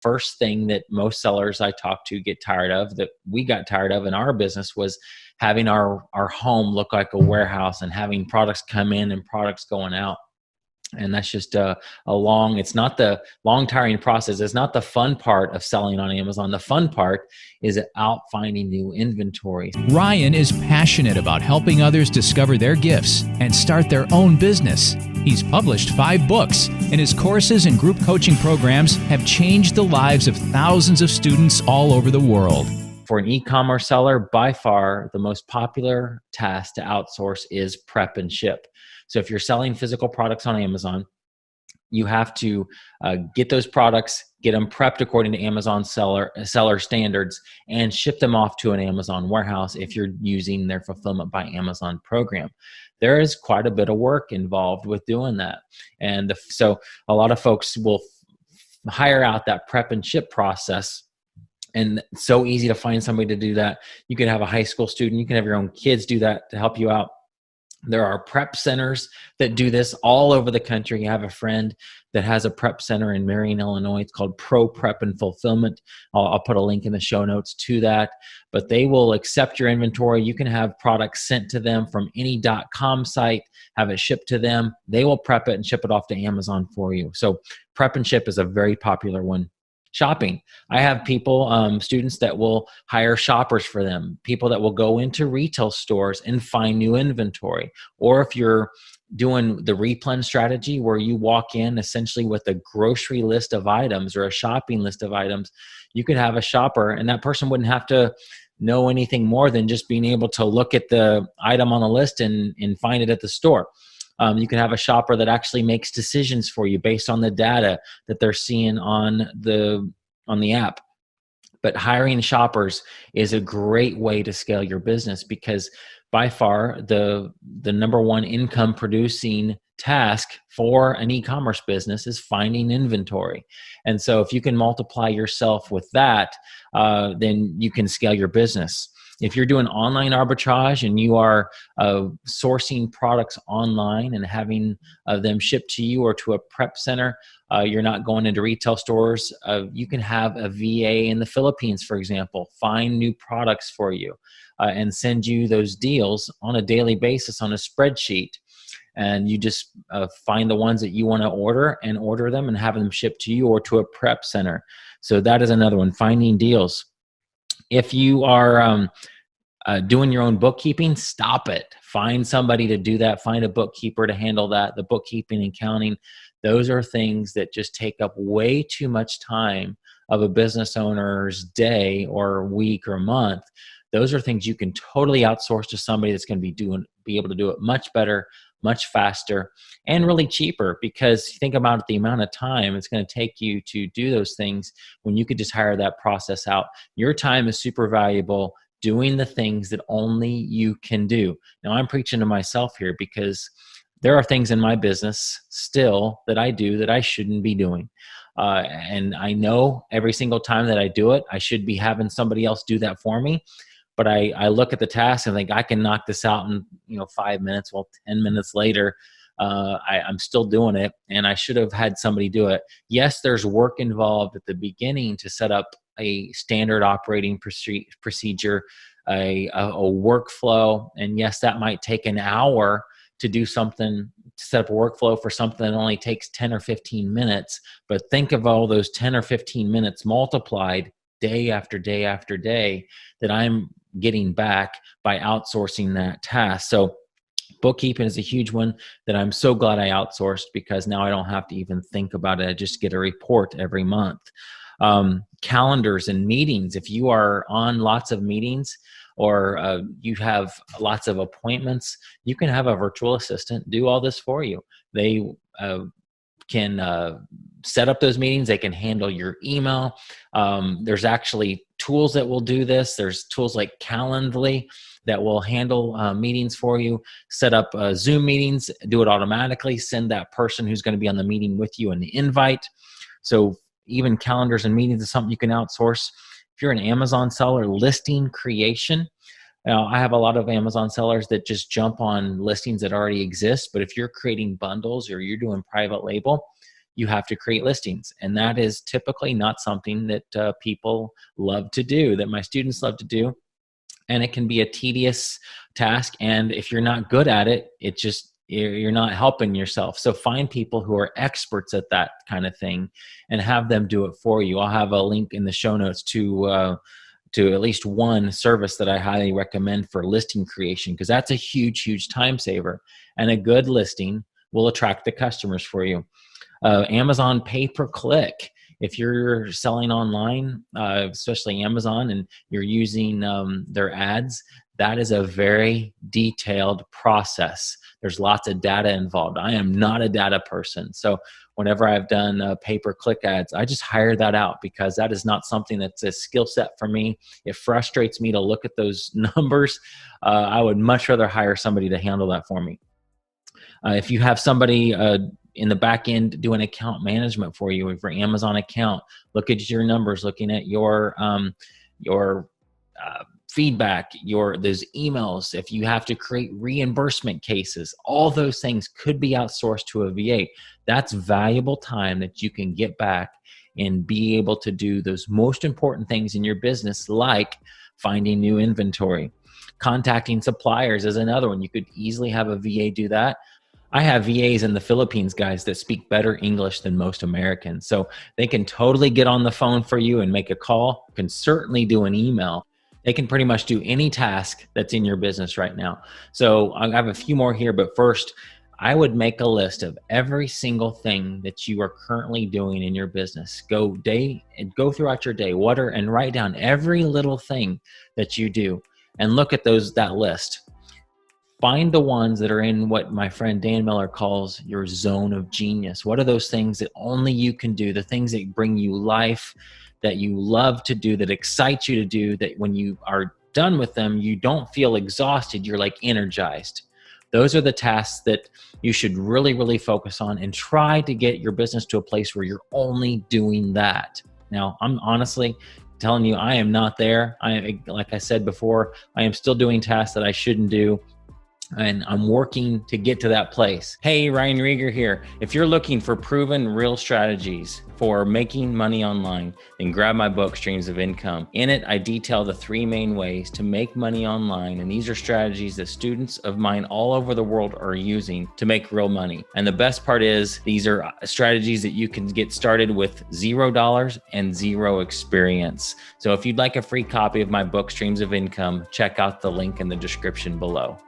first thing that most sellers I talk to get tired of, that we got tired of in our business, was having our home look like a warehouse and having products come in and products going out. And that's just it's not the long tiring process. It's not the fun part of selling on Amazon. The fun part is out finding new inventory. Ryan is passionate about helping others discover their gifts and start their own business. He's published 5 books, and his courses and group coaching programs have changed the lives of thousands of students all over the world. For an e-commerce seller, by far the most popular task to outsource is prep and ship. So if you're selling physical products on Amazon, you have to get those products, get them prepped according to Amazon seller standards, and ship them off to an Amazon warehouse if you're using their Fulfillment by Amazon program. There is quite a bit of work involved with doing that. And so a lot of folks will hire out that prep and ship process. And it's so easy to find somebody to do that. You can have a high school student, you can have your own kids do that to help you out. There are prep centers that do this all over the country. I have a friend that has a prep center in Marion, Illinois. It's called Pro Prep and Fulfillment. I'll put a link in the show notes to that. But they will accept your inventory. You can have products sent to them from any .com site, have it shipped to them. They will prep it and ship it off to Amazon for you. So prep and ship is a very popular one. Shopping. I have people, students that will hire shoppers for them, people that will go into retail stores and find new inventory. Or if you're doing the replenish strategy where you walk in essentially with a grocery list of items or a shopping list of items, you could have a shopper, and that person wouldn't have to know anything more than just being able to look at the item on the list and find it at the store. You can have a shopper that actually makes decisions for you based on the data that they're seeing on the app. But hiring shoppers is a great way to scale your business, because by far the number one income producing task for an e-commerce business is finding inventory. And so if you can multiply yourself with that, then you can scale your business. If you're doing online arbitrage and you are sourcing products online and having them shipped to you or to a prep center, you're not going into retail stores. You can have a VA in the Philippines, for example, find new products for you and send you those deals on a daily basis on a spreadsheet. And you just find the ones that you want to order and order them and have them shipped to you or to a prep center. So that is another one, finding deals. If you are doing your own bookkeeping, stop it. Find somebody to do that. Find a bookkeeper to handle that. The bookkeeping and counting, those are things that just take up way too much time of a business owner's day or week or month. Those are things you can totally outsource to somebody that's going to be able to do it much better, much faster, and really cheaper, because think about the amount of time it's going to take you to do those things when you could just hire that process out. Your time is super valuable doing the things that only you can do. Now, I'm preaching to myself here, because there are things in my business still that I do that I shouldn't be doing. And I know every single time that I do it, I should be having somebody else do that for me. But I look at the task and think I can knock this out in 5 minutes. Well, 10 minutes later, I'm still doing it, and I should have had somebody do it. Yes, there's work involved at the beginning to set up a standard operating procedure, a workflow, and yes, that might take an hour to do something, to set up a workflow for something that only takes 10 or 15 minutes. But think of all those 10 or 15 minutes multiplied day after day after day that I'm getting back by outsourcing that task. So bookkeeping is a huge one that I'm so glad I outsourced, because now I don't have to even think about it. I just get a report every month. Calendars and meetings. If you are on lots of meetings or you have lots of appointments, you can have a virtual assistant do all this for you. They can set up those meetings. They can handle your email. There's actually tools that will do this. There's tools like Calendly that will handle meetings for you, set up Zoom meetings, do it automatically, send that person who's going to be on the meeting with you an invite. So even calendars and meetings is something you can outsource. If you're an Amazon seller, listing creation. Now, I have a lot of Amazon sellers that just jump on listings that already exist, but if you're creating bundles or you're doing private label, you have to create listings. And that is typically not something that people love to do, that my students love to do. And it can be a tedious task. And if you're not good at it, you're not helping yourself. So find people who are experts at that kind of thing and have them do it for you. I'll have a link in the show notes to at least one service that I highly recommend for listing creation, because that's a huge, huge time saver. And a good listing will attract the customers for you. Amazon pay-per-click. If you're selling online, especially Amazon, and you're using their ads, that is a very detailed process. There's lots of data involved. I am not a data person. So whenever I've done pay-per-click ads, I just hire that out, because that is not something that's a skill set for me. It frustrates me to look at those numbers. I would much rather hire somebody to handle that for me. If you have somebody in the back end doing account management for you, for Amazon account, look at your numbers, looking at your feedback, those emails. If you have to create reimbursement cases, all those things could be outsourced to a VA. That's valuable time that you can get back and be able to do those most important things in your business, like finding new inventory. Contacting suppliers is another one. You could easily have a VA do that. I have VAs in the Philippines, guys, that speak better English than most Americans. So they can totally get on the phone for you and make a call, can certainly do an email. They can pretty much do any task that's in your business right now. So I have a few more here, but first, I would make a list of every single thing that you are currently doing in your business. Go throughout your day, and write down every little thing that you do, and look at that list. Find the ones that are in what my friend Dan Miller calls your zone of genius. What are those things that only you can do, the things that bring you life, that you love to do, that excite you to do, that when you are done with them, you don't feel exhausted, you're like energized. Those are the tasks that you should really, really focus on, and try to get your business to a place where you're only doing that. Now, I'm honestly telling you, I am not there. Like I said before, I am still doing tasks that I shouldn't do, and I'm working to get to that place. Hey, Ryan Rieger here. If you're looking for proven real strategies for making money online, then grab my book, Streams of Income. In it, I detail the 3 main ways to make money online. And these are strategies that students of mine all over the world are using to make real money. And the best part is, these are strategies that you can get started with $0 and 0 experience. So if you'd like a free copy of my book, Streams of Income, check out the link in the description below.